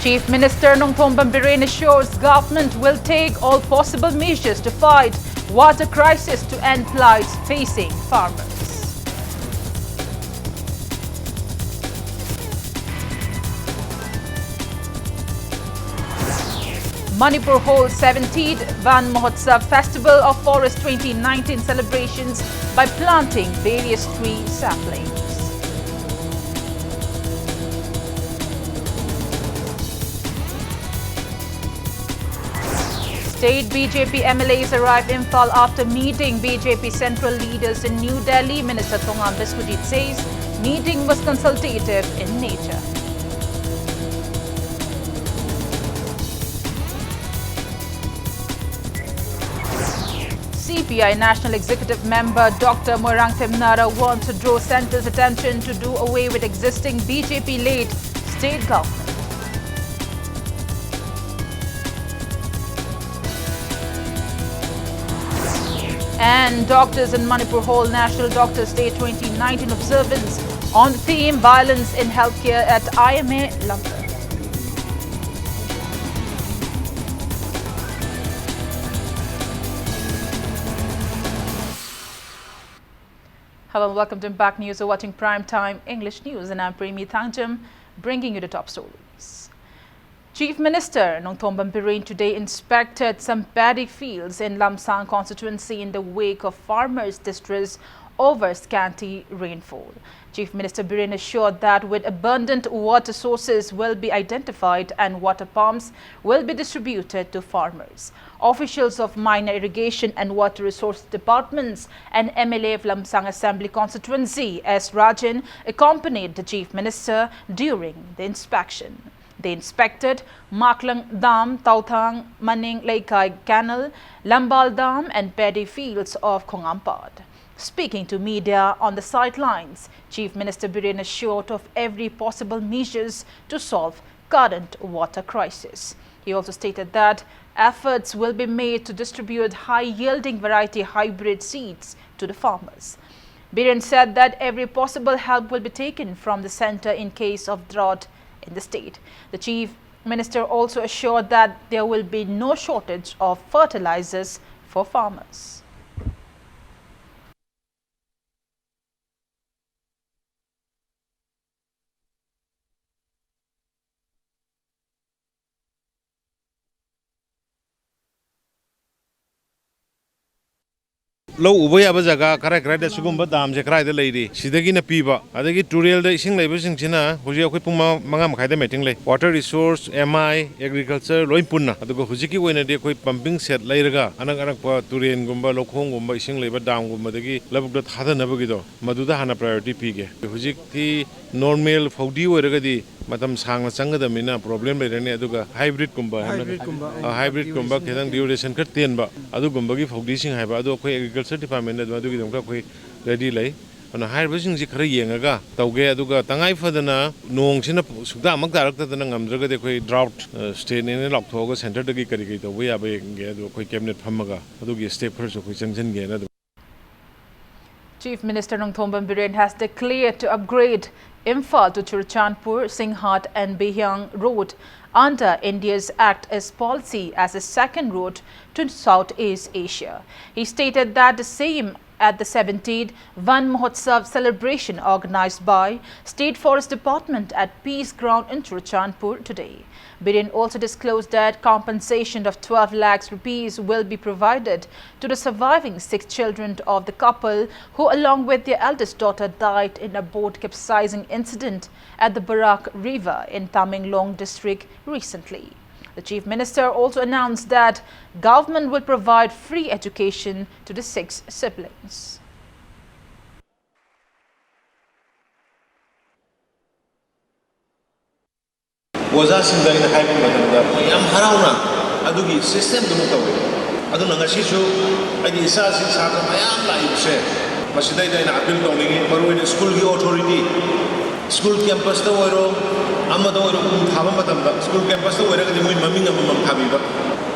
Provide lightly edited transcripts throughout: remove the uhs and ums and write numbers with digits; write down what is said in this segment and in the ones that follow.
Chief Minister Nongthom Bambirin assures government will take all possible measures to fight water crisis to end plights facing farmers. Manipur holds 17th Van Mahotsav Festival of Forest 2019 celebrations by planting various tree saplings. State BJP MLAs arrive in Imphal after meeting BJP central leaders in New Delhi. Minister Thongam Biswajit says meeting was consultative in nature. CPI National Executive Member Dr. Moirang Themnara wants to draw centre's attention to do away with existing BJP-led state government. And doctors in Manipur hold National Doctors Day 2019 observance on the theme Violence in Healthcare at IMA London. Hello and welcome to Impact News. You're watching Primetime English News and I'm Premi Thangjam bringing you the top stories. Chief Minister Nongthom Bambirin today inspected some paddy fields in Lamsang constituency in the wake of farmers' distress over scanty rainfall. Chief Minister Biren assured that with abundant water sources will be identified and water pumps will be distributed to farmers. Officials of minor irrigation and water resource departments and MLA of Lamsang Assembly constituency S. Rajan accompanied the Chief Minister during the inspection. They inspected Maklang Dam, Tauthang, Maning Laikai Canal, Lambal Dam and paddy fields of Khongampad. Speaking to media on the sidelines, Chief Minister Biren assured of every possible measures to solve current water crisis. He also stated that efforts will be made to distribute high-yielding variety hybrid seeds to the farmers. Biren said that every possible help will be taken from the centre in case of drought in the state. The Chief Minister also assured that there will be no shortage of fertilizers for farmers. Low Ubaya Bazaga, Karakra, Sugumba Dam, Jakrai the lady, Sidagina Piba, Adagi Turiel, the Sing Labor China, Hujapuma, Mangam Metingle, water resource, MI, agriculture, Loipuna, Adugo Hujiki when a decoy pumping set Lairaga, Anagarapa, Turian Gumba, Lokong, Gumba, Sing Labor Dam, Gumadagi, Labut Hata Nabugido, Maduda Hana priority pig, Hujiki, normal, Fodi, Regadi, Madam Sang Sanga the Mina, problem with any Aduga, hybrid Kumba, hybrid Kumba, Kedang duration Katinba, Adugumbagi, Fodishing Habado, Agriculture Department, Madugam ready lay on a high version Zikarianga, Tauge, Aduga, Tangai Fadana, Nong Sina Suda Magdaka, the Namdraga, the drought state in October, Center the Gikarika, we are being a cabinet Pamaga, Adugi state person who sends in. Chief Minister Nongthom Bambirin has declared to upgrade Imphal to Churachandpur, Singhat and Behyang road under India's Act East policy as a second route to Southeast Asia. He stated that the same at the 17th Van Mahotsav celebration organized by State Forest Department at Peace Ground in Churachandpur today. Biren also disclosed that compensation of 12 lakhs rupees will be provided to the surviving 6 children of the couple who along with their eldest daughter died in a boat capsizing incident at the Barak River in Tamenglong district recently. The Chief Minister also announced that government will provide free education to the 6 siblings. Ozasinda in the high Yam Harauna, Adugi system the Mutawi. Aduna Shishu, Adi Sasi Saka Mayam like say, Masida in Apil Tony, Maru in school authority, school campus the Wero, Amador Hamatam, school campus the Wero, the Maming of Mamam Habiba,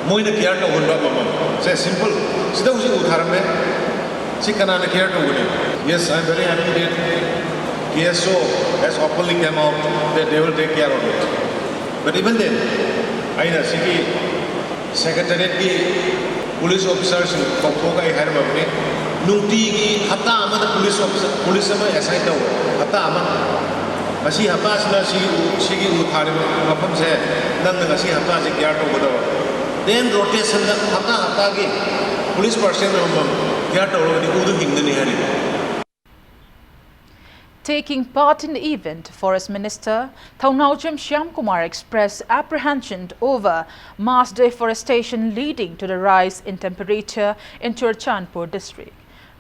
Moina Kiata Wunda. Say simple, Sidazi Utharame, Sikana Kiata Wunda. Yes, I'm very happy that KSO has openly come out that they will take care of it. but even then aina sigi secretariat ki police officers kongkhoga ai harmabne nungti gi hata amada police ama assign taw hata ama masi hata sina sigi u thare mafam se nang ngasi hata je care to godawa then rotation da hata gi police person care to ro di udu hingni hari. Taking part in the event, Forest Minister Thaunawjam Shyamkumar expressed apprehension over mass deforestation leading to the rise in temperature in Churachandpur district.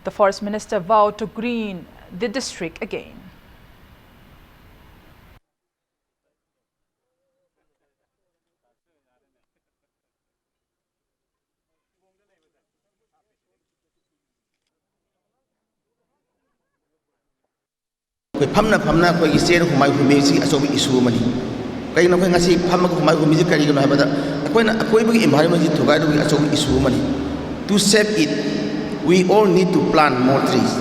The Forest Minister vowed to green the district again. Pamna ko isi ko mai humi si asobi isu mani kai na ko ngasi pamma ko mai humi kari no habada ko bi environment ji thogai do asobi isu mani to save it we all need to plant more trees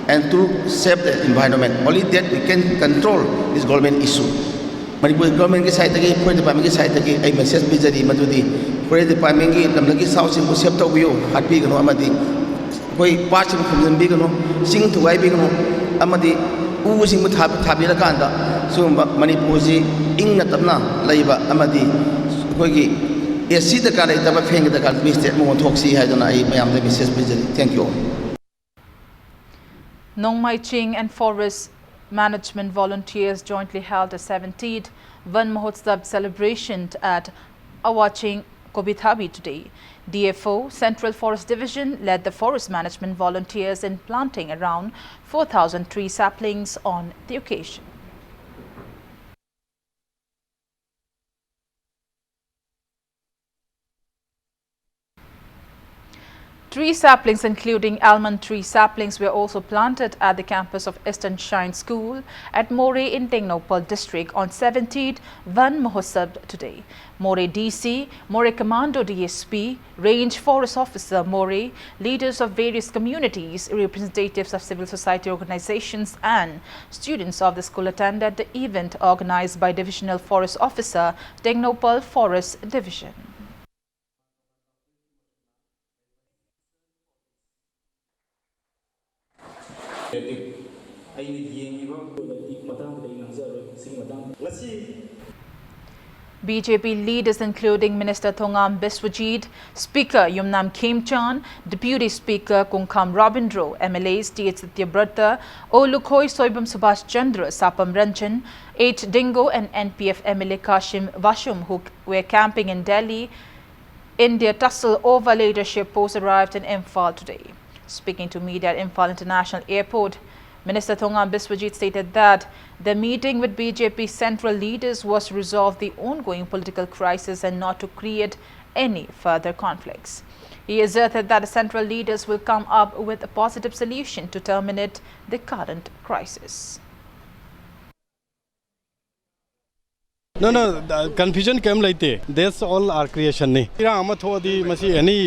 and to save the environment only that we can control this government issue Manipur government ki side ki point department ki side ki ai message bi jari madudi point department ki lamlagi south sing ko save to biyo hatpi gano amadi koi part sing khumjam bi gano sing thogai bi gano amadi Using with Tabiraganda, so Manipuzi, Ingnatamna, Labor, Amadi, Wiggy, yes, see the car, never paying the car, Mr. Montoxi had an eye, I am the Mrs. Thank you. Nong Mai Ching and Forest Management volunteers jointly held a 17th Van Mahotsav celebration at Awaching Kobithabi today. DFO Central Forest Division led the forest management volunteers in planting around 4,000 tree saplings on the occasion. Tree saplings, including almond tree saplings, were also planted at the campus of Eastern Shine School at More in Tengnopal district on 17th Van Mahotsav today. More DC, More Commando DSP, Range Forest Officer More, leaders of various communities, representatives of civil society organizations and students of the school attended the event organized by Divisional Forest Officer, Tengnopal Forest Division. BJP leaders including Minister Thongam Biswajit, Speaker Yumnam Khemchan, Deputy Speaker Kungkham Rabindro, MLAs T.H. Satyabrata, O Lukhoi Soibam Subhash Chandra, Sapam Ranjan, H. Dingo and NPF MLA Kashim Vashum, who were camping in Delhi in their tussle over leadership post, arrived in Imphal today. Speaking to media at Imphal International Airport, Minister Thongam Biswajit stated that the meeting with BJP central leaders was to resolve the ongoing political crisis and not to create any further conflicts. He asserted that the central leaders will come up with a positive solution to terminate the current crisis. No, confusion came like that. That's all our creation. Any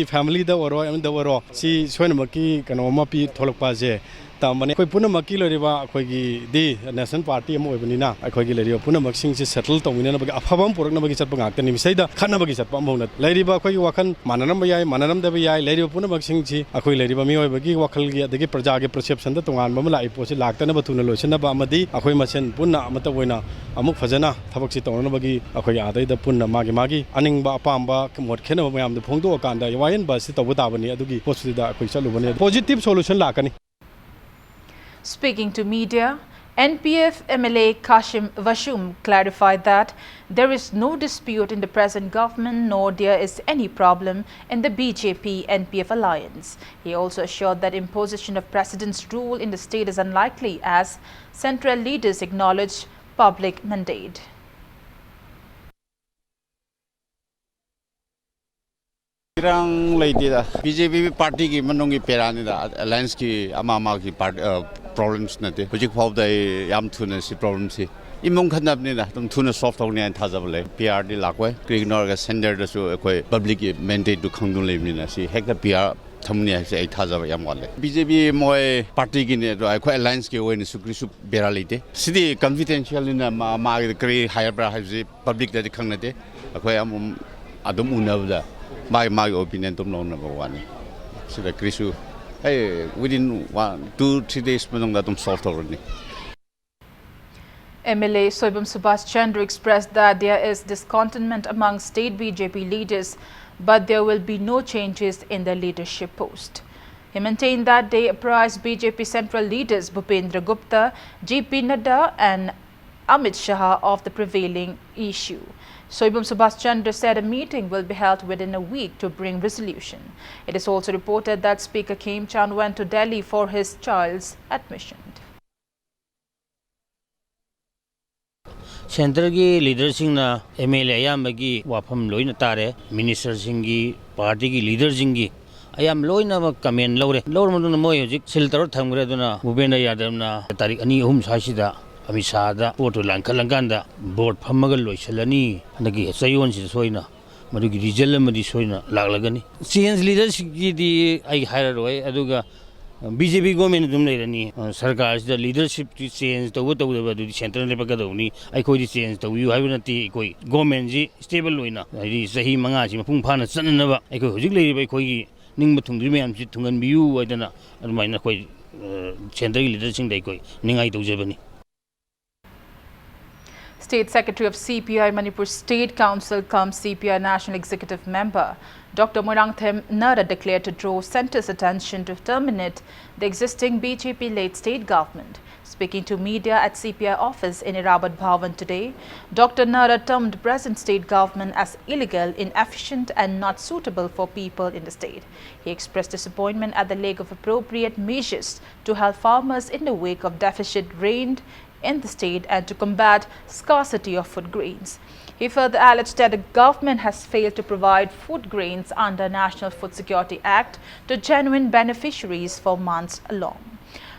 family the waro, see, Swanamaki, Kanomaki, Tolokpaze. Tamane koi puna maki loriba koi gi di national party mo ibnina koi gi loriba puna maksing se settle tongina bagi afabam purak na bagi chat bangak tani misaida khana bagi chat pam bona loriba koi wakan mananam bayai mananam da bayai loriba puna maksing chi akoi loriba mi oi bagi wakal gi adagi praja ge perception da tongan bam lai po se lakta na batuna lochna ba amadi akoi masen punna amata boina amuk fajana thabak si tongna bagi akoi adai da punna magi aning ba apamba mod khena ba yam da phongdo kan da yain ba si tabu ta bani adugi post da akoi chalu bani positive solution lakani. Speaking to media, NPF MLA Kashim Vashum clarified that there is no dispute in the present government nor there is any problem in the BJP-NPF alliance. He also assured that imposition of president's rule in the state is unlikely as central leaders acknowledge public mandate. BJP party ki manong ki perani da alliance ki ama ki problems nate hujik phau dai yam thuna si problems si imong khanap ni da tum thuna solve thong ni an thajabale PRD lakwe ignore ga sender da su koi public mandate du khangdung le ni na si hek da PR थमने है थाजब याम वाले BJP मोय party की ने तो खो alliance के ओइन सुक्रिसु बेरा लेते सिदी कॉन्फिडेंशियल इन मा क्री हायर ब्रा है पब्लिक दा खंगनते अखो याम अदम उनबदा मा ओपिनियन तुम नो नंबर 1 सिदा क्रिसु hey within 1-2-3 days manong tum solve already. MLA Soibam Subhash Chandra expressed that there is discontentment among state BJP leaders, but there will be no changes in the leadership post. He maintained that they apprised BJP central leaders Bhupendra Gupta, JP Nadda and Amit Shah of the prevailing issue. Soibam Subhash Chandra said a meeting will be held within a week to bring resolution. It is also reported that Speaker Khim Chand went to Delhi for his child's admission. Central की leaders सिंगना MLA याम बगी वाफम लोई न तारे minister सिंगी party की leaders सिंगी ayam लोई न comment लोरे लोर मनुन मोय जिक सिल्टर थंगरे दुना भूपेंद्र यादव ना तारीख अनि अहुम सासिदा अमिसादा पोटो लांखलंगांदा बोर्ड फमगल लोइसलनी नगी सयोन सि सोइना मदुगी रिजल्ट मदि सोइना लागलगनी चेंज लीडरशिप की आई हायर रोय अदुगा बीजेपी गवर्नमेंट दुम लेरनी सरकार से लीडरशिप चेंज तो दु सेंट्रल लेवल का दउनी आई कोई चेंज तो यू हाइबो नती कोई गवर्नमेंट जी स्टेबल लोइना आई सही मंगा सि मपुंग फाना चननबा आई कोई हुजिक लेरिबा कोई निंग थुंगदि मैम सि थुंगन बियू आइदना अदुमाइना कोई सेंट्रल लीडरशिप दai कोई निंगाई दउजेबनी. State Secretary of CPI Manipur State Council cum CPI National Executive Member Dr. Moirangthem Nara declared to draw centre's attention to terminate the existing BJP-led state government. Speaking to media at CPI office in Irabad Bhavan today, Dr. Nara termed present state government as illegal, inefficient and not suitable for people in the state. He expressed disappointment at the lack of appropriate measures to help farmers in the wake of deficit reigned in the state and to combat scarcity of food grains. He further alleged that the government has failed to provide food grains under National Food Security Act to genuine beneficiaries for months along.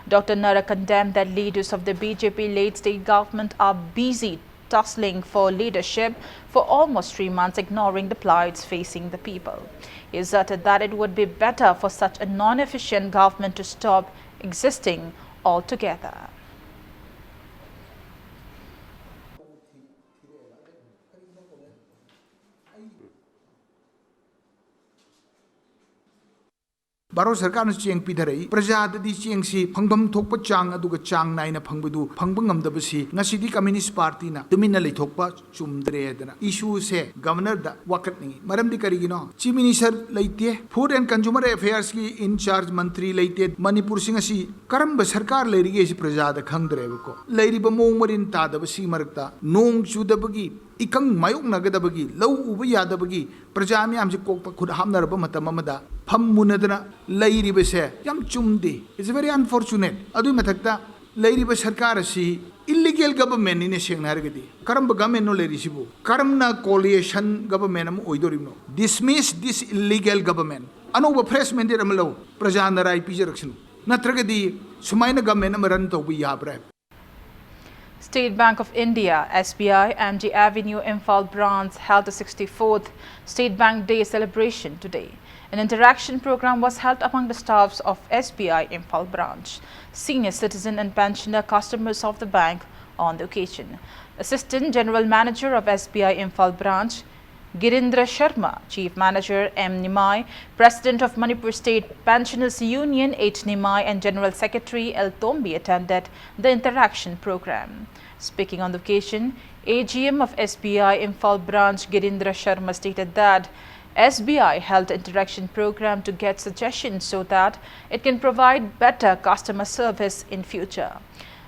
Dr. Nara condemned that leaders of the BJP-led state government are busy tussling for leadership for almost 3 months, ignoring the plights facing the people. He asserted that it would be better for such a non-efficient government to stop existing altogether. Baro Sarkar na cheng pidharai praja dadi cheng si phangbam thokpa chang aduga chang nai na phangbudu phangbangam dabasi ngasidi Communist Party na tumina leithokpa chumdre dana issue se governor da wakat ni maramdi karigino chief minister leite food and consumer affairs ki in charge mantri leite Manipur singasi karamba sarkar leirige si praja da khangdre ko leiriba mong marin ta dabasi marakta nong chudabagi ikang mayok nagadabagi lau uba yadabagi praja mi amse kokpa khud hamnarba matam amada pham munadana lairiba se yam chumde it's very unfortunate adu mathakta lairiba sarkar si illegal government ni sengna hargadi karamba government no leri sibu karamna coalition government am oidorino dismiss this illegal government anoba fresh mandate am law praja narai pijaraksinu natragadi sumaina government am ran to bi yabra. State Bank of India, SBI, MG Avenue, Imphal branch held the 64th State Bank Day celebration today. An interaction program was held among the staffs of SBI Imphal branch, senior citizen and pensioner customers of the bank on the occasion. Assistant General Manager of SBI Imphal branch, Girindra Sharma, Chief Manager M. Nimai, President of Manipur State Pensioners Union H. Nimai and General Secretary L. Tombi attended the interaction program. Speaking on the occasion, AGM of SBI Imphal branch Girindra Sharma stated that SBI held the interaction program to get suggestions so that it can provide better customer service in future.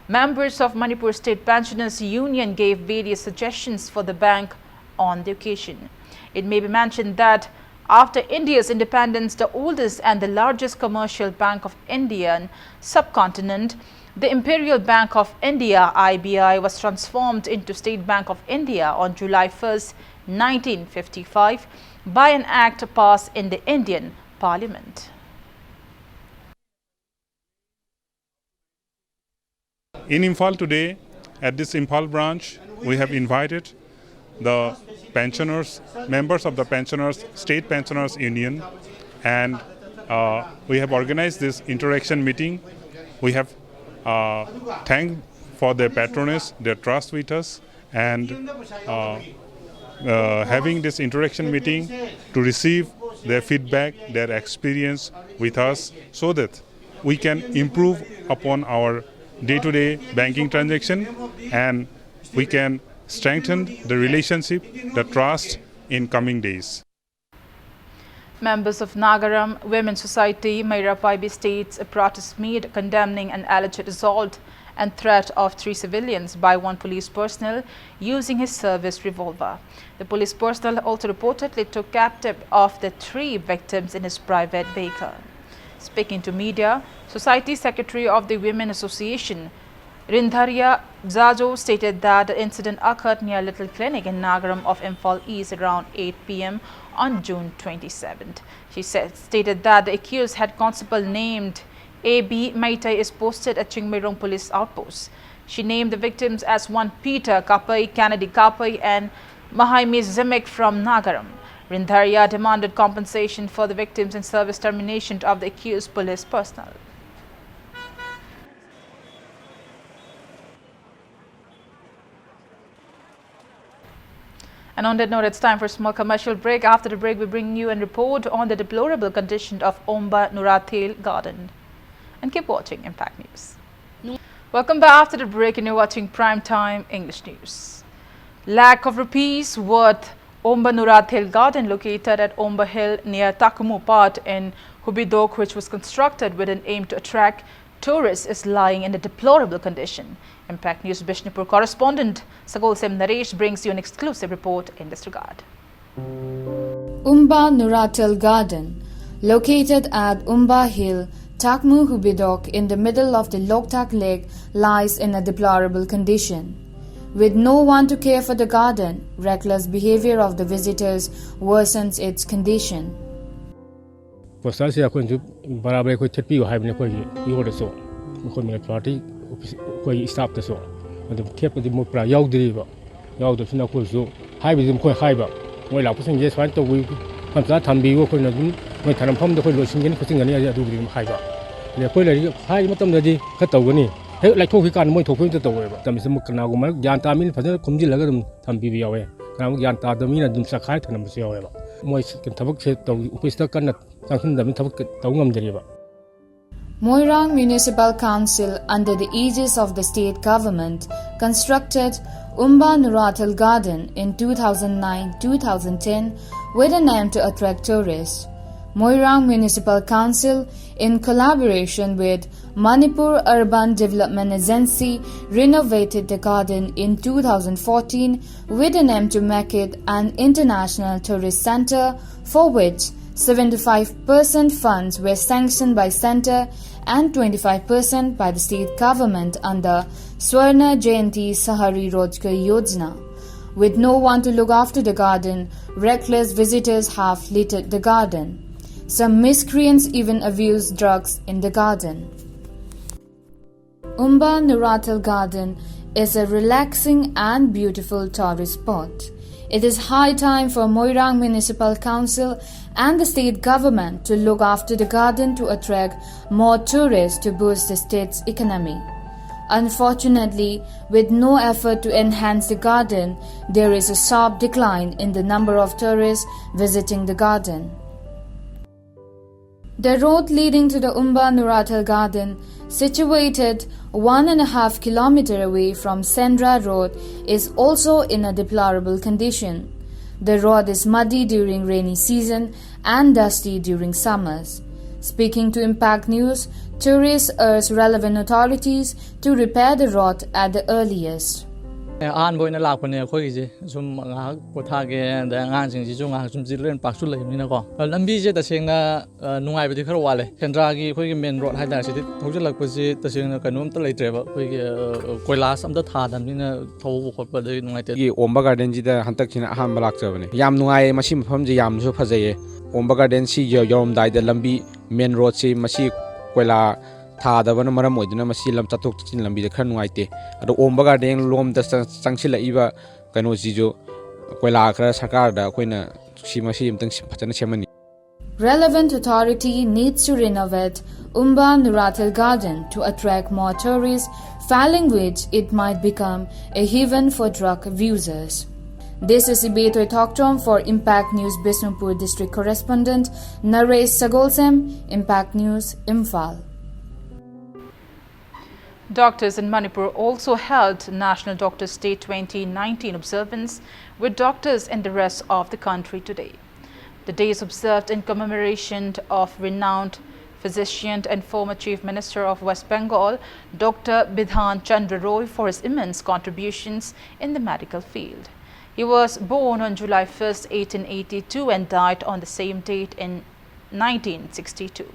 Members of Manipur State Pensioners Union gave various suggestions for the bank on the occasion. It may be mentioned that after India's independence, the oldest and the largest commercial bank of Indian subcontinent, the Imperial Bank of India (IBI) was transformed into State Bank of India on July 1st, 1955 by an act passed in the Indian Parliament. In Imphal today, at this Imphal branch, we have invited the pensioners, members of the pensioners, State Pensioners Union and we have organized this interaction meeting. We have thanked for their patronage, their trust with us, and having this interaction meeting to receive their feedback, their experience with us, so that we can improve upon our day-to-day banking transaction, and we can strengthen the relationship, the trust in coming days. Members of Nagaram Women's Society Mairapaibi states a protest made condemning an alleged assault and threat of 3 civilians by one police personnel using his service revolver. The police personnel also reportedly took captive of the 3 victims in his private vehicle. Speaking to media, Society Secretary of the Women Association, Rindharia Zajo, stated that the incident occurred near Little Clinic in Nagaram of Imphal East around 8 p.m. on June 27th. She stated that the accused head constable named A.B. Maitai is posted at Chingmairong Police Outpost. She named the victims as one Peter Kapai, Kennedy Kapai and Mahaimi Zimek from Nagaram. Rindharia demanded compensation for the victims and service termination of the accused police personnel. And on that note, it's time for a small commercial break. After the break, we bring you a report on the deplorable condition of Omba Nurathel Garden. And keep watching Impact News. Welcome back after the break, and you're watching Primetime English News. Lakh of rupees worth Omba Nurathel Garden, located at Omba Hill near Takumu Part in Hubidok, which was constructed with an aim to attract tourists, is lying in a deplorable condition. Impact News Bishnupur correspondent Sagol Sem Naresh brings you an exclusive report in this regard. Omba Nurathel Garden, located at Omba Hill, Takmu Hubidok, in the middle of the Loktak Lake, lies in a deplorable condition. With no one to care for the garden, reckless behavior of the visitors worsens its condition. Postal se akon ju barabar ko thetpi ko haibne ko yo so ko me party ko staff ta so adum khep di mo pra yaudri ba yaud sina ko so haibi dum ko haiba moi la pusing je swan to wi ham sa thambi ko na dum moi tharam pham do ko lo singen ko singani ya du bi haiba le ko le hai matam da di kha taw gani he lai thok kan moi thok to taw ba tam se mu kana go ma yan ta min phajana khumji laga dum thambi bi yawe kana yan ta da min dum sa khai thanam se yawe ba moi thabak se taw upista kan Moirang Municipal Council, under the aegis of the state government, constructed Omba Nurathel Garden in 2009-2010 with an aim to attract tourists. Moirang Municipal Council, in collaboration with Manipur Urban Development Agency, renovated the garden in 2014 with an aim to make it an international tourist center, for which 75% funds were sanctioned by Centre and 25% by the state government under Swarna Jayanti Sahari Rozgar Yojana. With no one to look after the garden, reckless visitors have littered the garden. Some miscreants even abused drugs in the garden. Omba Nurathel Garden is a relaxing and beautiful tourist spot. It is high time for Moirang Municipal Council and the state government to look after the garden to attract more tourists to boost the state's economy. Unfortunately, with no effort to enhance the garden, there is a sharp decline in the number of tourists visiting the garden. The road leading to the Omba Nurathel Garden, situated 1.5 kilometers away from Sendra Road, is also in a deplorable condition. The road is muddy during rainy season and dusty during summers. Speaking to Impact News, tourists urge relevant authorities to repair the road at the earliest. An boy na lakpan niya ko ije sum ngah pothage da ngan sing ji ngah sum jilen pak su lai ni na ko lambi je ta seng na nungai ba di khar wale kendra gi khoi gi main road hai da si thojal lak pa ji ta seng na kanom ta lai tre ba khoi gi koilas am da tha dam ni na tho khot pa de nungai te gi Omba Garden ji da hantak china aham balak chabane yam nungai masi mafam ji yam su phajaye Omba Garden si yorom dai da lambi main road si masi koila Thadabana maram oiduna masi lam tatok chin lambi de khar nuaite ado Omba Garden lom da changchila iba kano ji jo koila khara sarkar da koina si masi amtang phachana chemani. Relevant authority needs to renovate Umba Nurathil Garden to attract more tourists, failing which it might become a haven for drug abusers. This is Ibetoy Toktom for Impact News Bisnupur District Correspondent Naresh Sagolsem, Impact News, Imphal. Doctors in Manipur also held National Doctors' Day 2019 observance with doctors in the rest of the country today. The day is observed in commemoration of renowned physician and former Chief Minister of West Bengal, Dr. Bidhan Chandra Roy, for his immense contributions in the medical field. He was born on July 1, 1882 and died on the same date in 1962.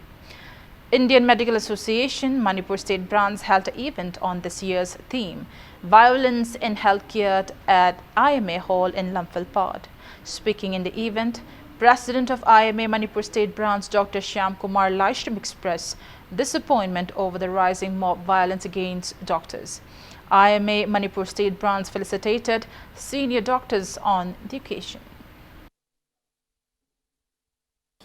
Indian Medical Association Manipur State Branch held an event on this year's theme, Violence in Healthcare at IMA Hall in Lamphal. Speaking in the event, President of IMA Manipur State Branch Dr. Shyam Kumar Laishram expressed disappointment over the rising mob violence against doctors. IMA Manipur State Branch felicitated senior doctors on the occasion.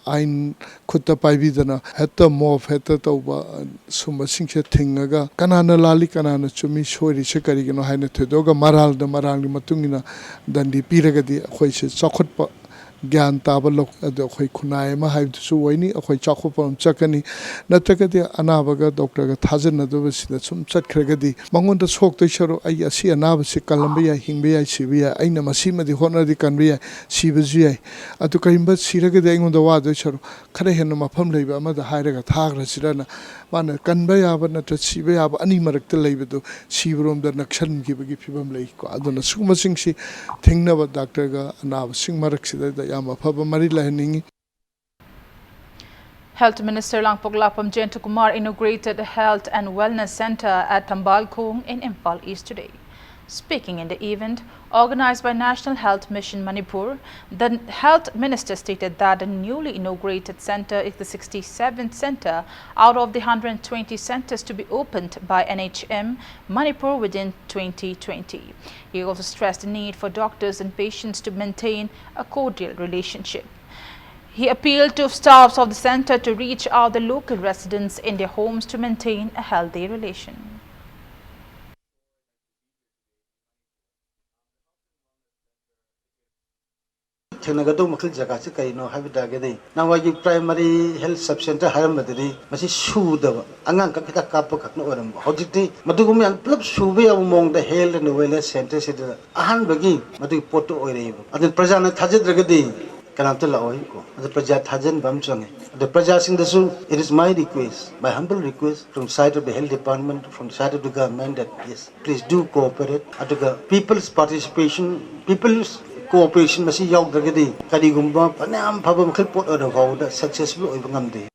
Ain khutta paibidana hetta mof hetta tauba sumba singse thingaga kanana lali kanana chumi sori se karigino haina thodoga maral da marangli matungina dandi piragadi khoi se chakhotpa gyan taba lok ado khoi khunai ma haib su waini khoi chakhopam chakani natagadi anabaga doctor ga thajana do sida sum chatkhregadi mangon da sok toi saro ai asi anaba se kalamba ya hingbe ya sibiya aina masima di hona di kanbiya sibaji ai atu kaimba siragadi aingon da wa do saro khare henna mafam leiba ama da hairaga thagra sirana mana kanba ya ba natra siba ya ba ani marakta leiba do sibrom da nakshan gi bagi phibam lei ko aduna sugma singsi thingna ba doctor ga anaba sing marak sida Health Minister Langpoglapam Jayantakumar inaugurated a health and wellness center at Tambalkhung in Imphal East today. Speaking in the event organized by National Health Mission Manipur, the Health Minister stated that the newly inaugurated center is the 67th center out of the 120 centers to be opened by NHM Manipur within 2020. He also stressed the need for doctors and patients to maintain a cordial relationship. He appealed to staffs of the center to reach out the local residents in their homes to maintain a healthy relation. Tenagado Makil Jakasika, no Habitagadi. Now I give primary health sub center Haramadri, Masi Shuda, Anganka Kapak, no one. Hojiti, Madugumi and Plub Shubi among the health and the wellness centers, Ahan Bagi, Madu Poto Oirev. And the Prajana Tajadragadi, Kanatala Oiko, the Prajat Hajan Bamsang. The Prajasing the Zoo, it is my request, my humble request from the side of the health department, from the side of the government that yes, please do cooperate. At the people's participation, people's cooperation masi yaw dragadi kadigumba panam phabam khilpot odavauda successful oibangamde.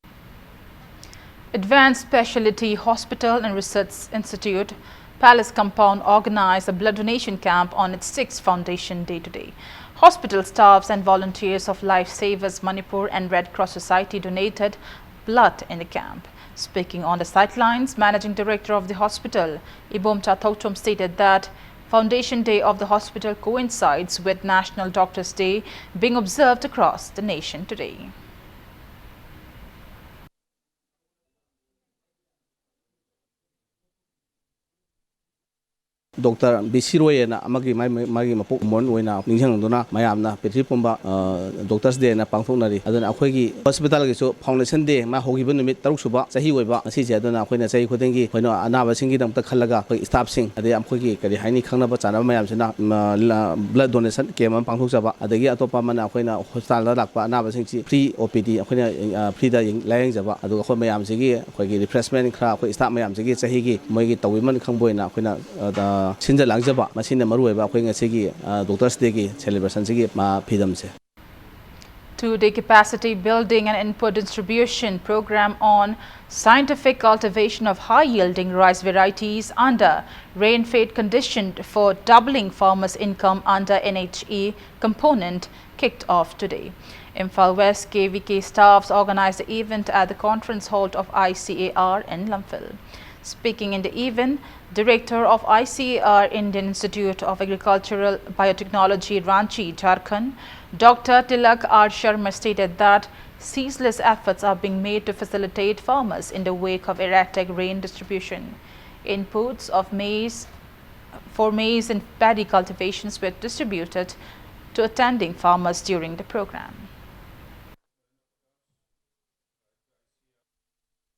Advanced Specialty Hospital and Research Institute Palace Compound organized a blood donation camp on its 6th Foundation Day today. Hospital staffs and volunteers of Lifesavers Manipur and Red Cross Society donated blood in the camp. Speaking on the sidelines, Managing Director of the hospital, Ibomcha Thauchom, stated that Foundation Day of the hospital coincides with National Doctors' Day being observed across the nation today. Dr. Bisiroy na magi mapok mon wena ningjang dona mayamna petri pomba Doctors Day na pangthonari aduna akhoi hospital gi so foundation day ma hogi bu numit taruk suba sahi oiba asi je aduna akhoi sahi khodengi khoino anaba singi dam ta khallaga khoi staff sing ade amkhoi gi kari haini khangna ba chana mayam sina blood donation kem am pangthok jaba adagi atopa mana khoina hospital da lakpa anaba sing chi free OPD khoina free da layang jaba adu khoi mayam sigi khoi gi refreshment khra khoi staff mayam sigi sahi gi moi gi tawiman khangboina khoina Sinja Langjaba, Machine Marueva, Sigi, Doctors Day celebration Sigi, Ma Pidamse. 2-day capacity building and input distribution program on scientific cultivation of high-yielding rice varieties under rain-fed conditioned for doubling farmers' income under NHE component kicked off today. Imphal West KVK staffs organized the event at the conference hall of ICAR in Lamphal. Speaking in the event, Director of ICAR Indian Institute of Agricultural Biotechnology, Ranchi, Jharkhand, Dr. Tilak R. Sharma stated that ceaseless efforts are being made to facilitate farmers in the wake of erratic rain distribution. Inputs of maize and paddy cultivations were distributed to attending farmers during the program.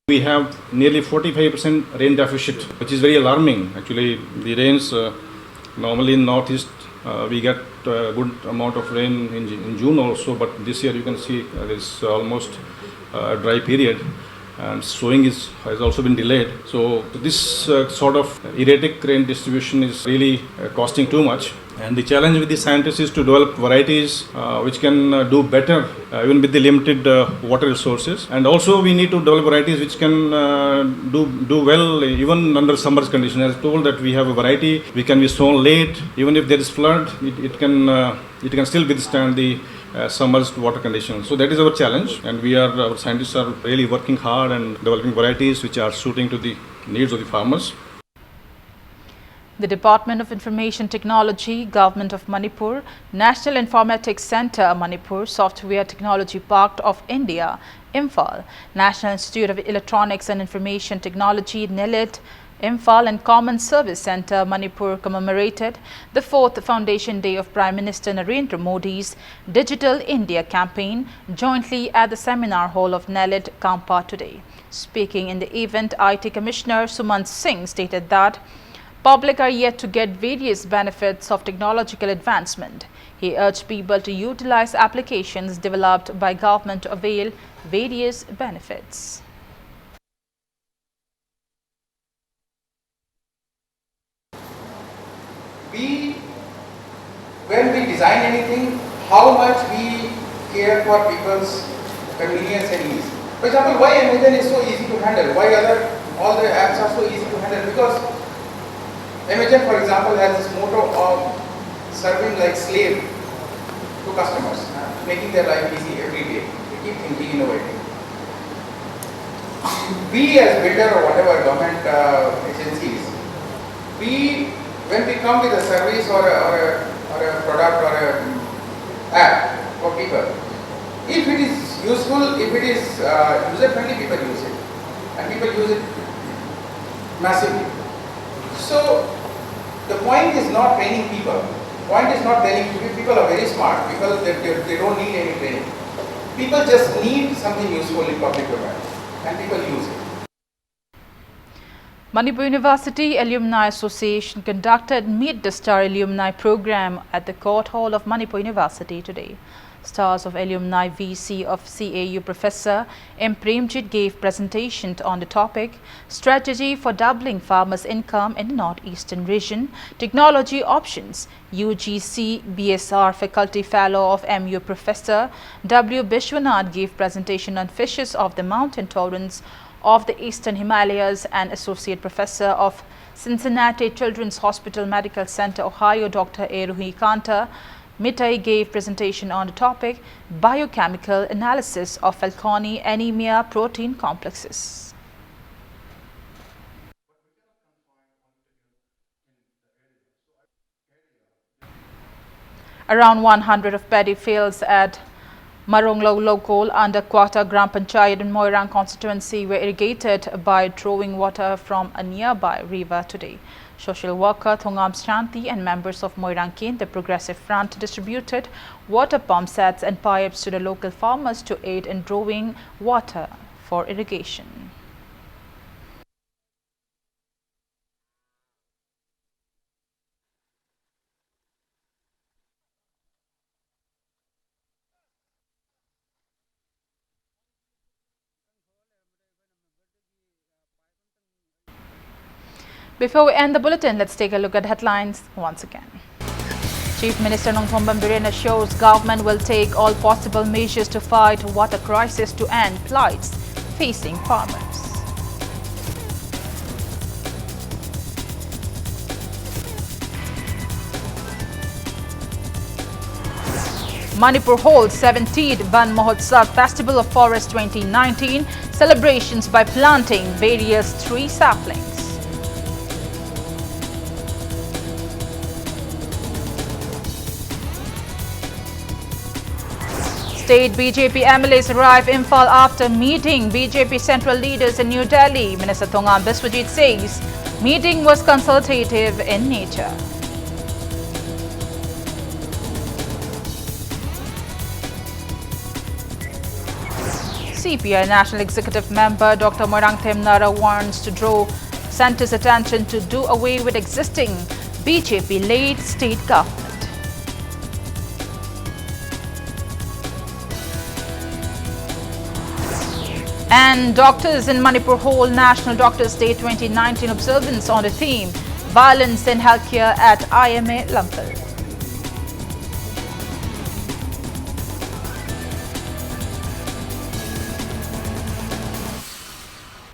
We have nearly 45% rain deficit, which is very alarming. Actually, the rains normally in northeast we get a good amount of rain in June also, but this year you can see there is almost a dry period, and sowing has also been delayed. So this sort of erratic rain distribution is really costing too much. And the challenge with the scientists is to develop varieties which can do better even with the limited water resources. And also we need to develop varieties which can do well even under summer's conditions. As told that we have a variety which can be sown late, even if there is flood, it can still withstand the summer's water conditions. So that is our challenge, and our scientists are really working hard and developing varieties which are suiting to the needs of the farmers. The Department of Information Technology, Government of Manipur, National Informatics Centre, Manipur, Software Technology Park of India, Imphal, National Institute of Electronics and Information Technology, NILIT, Imphal and Common Service Centre, Manipur commemorated the 4th Foundation Day of Prime Minister Narendra Modi's Digital India campaign jointly at the Seminar Hall of NILIT, Kampa today. Speaking in the event, IT Commissioner Sumant Singh stated that public are yet to get various benefits of technological advancement. He urged people to utilize applications developed by government to avail various benefits. When we design anything, how much we care for people's convenience and ease. For example, why Amazon is so easy to handle? Why all the apps are so easy to handle? Because Amazon, for example, has this motto of serving like slave to customers, making their life easy every day. We keep thinking, innovating. We as builder or whatever government agencies, when we come with a service or a product or a app for people, if it is useful, if it is user-friendly, people use it. And people use it massively. So the point is not training people. The point is not training people. People are very smart. People they don't need any training. People just need something useful in public domain, and people use it. Manipur University Alumni Association conducted Meet the Star Alumni program at the Court Hall of Manipur University today. Stars of Alumni VC of CAU Professor M. Premjit gave presentation on the topic Strategy for Doubling Farmers' Income in the Northeastern Region, Technology Options. UGC BSR Faculty Fellow of MU Professor W. Bishwanath gave presentation on fishes of the mountain torrents of the Eastern Himalayas, and Associate Professor of Cincinnati Children's Hospital Medical Center, Ohio, Dr. Eruhi Kanta Mitai gave presentation on the topic Biochemical Analysis of Fanconi Anemia Protein Complexes. Around 100 of paddy fields at Maronglo Lokol under Kwata Gram Panchayat in Moirang constituency were irrigated by drawing water from a nearby river today. Social worker Thongam Shanti and members of Moirang Ken, the Progressive Front, distributed water pump sets and pipes to the local farmers to aid in drawing water for irrigation. Before we end the bulletin, let's take a look at headlines once again. Chief Minister Nongthomban Biren assures government will take all possible measures to fight water crisis to end plights facing farmers. Manipur holds 17th Ban Mahotsav Festival of Forest 2019 celebrations by planting various tree saplings. State BJP MLAs arrive Imphal after meeting BJP central leaders in New Delhi. Minister Thongam Biswajit says meeting was consultative in nature. CPI National Executive Member Dr. Moirang Themnara wants to draw centre's attention to do away with existing BJP-led state government. And doctors in Manipur hold National Doctors Day 2019 observance on the theme Violence in Healthcare at IMA Lampal.